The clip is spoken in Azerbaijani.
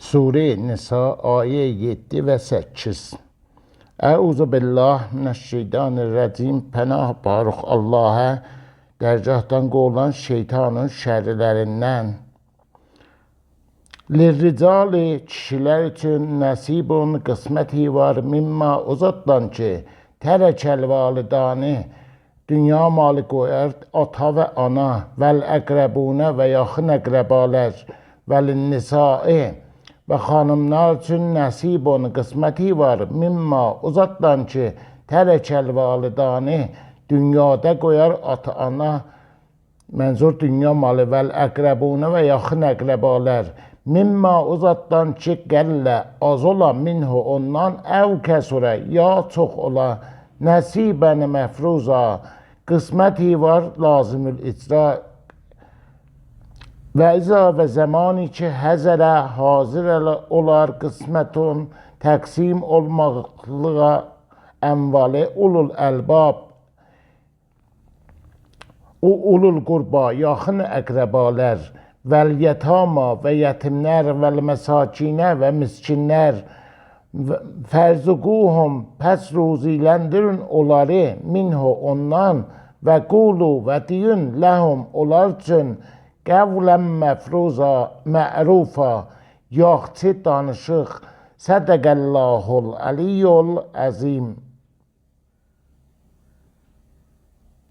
Sure Nisa ayə 7 və 8. Əuzu billah minəşşeytanirracim. Pənah barıq Allah'a, dərgahdan qovulan şeytanın şərrilərindən. Lirricali, kişilər üçün nəsibun qisməti var, mimma uzatdan ki, tərəkəl validani, dünya malı qoyar ata və ana, vəl əqrəbunə və yaxın əqrəbalər, vəlin nisai və xanımlar üçün nəsibun qisməti var, mimma uzatdan ki, tərəkəl validani, dünyada qoyar ata ana, mənzur dünya malı, vəl əqrəbunə və yaxın əqrəbalər, mimma uzatdan ki, qəllə az ola minhu ondan, əv kəsurə ya çox ola, nəsibən məfruza, qisməti var lazımül icra. Və iza və zamani ki, həzərə hazır olar qismətun, təqsim olmaqlığa əmvali ulul əlbab, o ulul qurba, yaxın əqrəbalər, vəl yətama və yetimlər, vəl məsakinə və miskinlər, fərzuquhum pəs ruziləndirin onları, minhu ondan, və qulu və deyün ləhum onlar üçün, qəvlən məfruza mə'rufa, yaxçı danışıq, sədəqəllahul əliyyul əzim.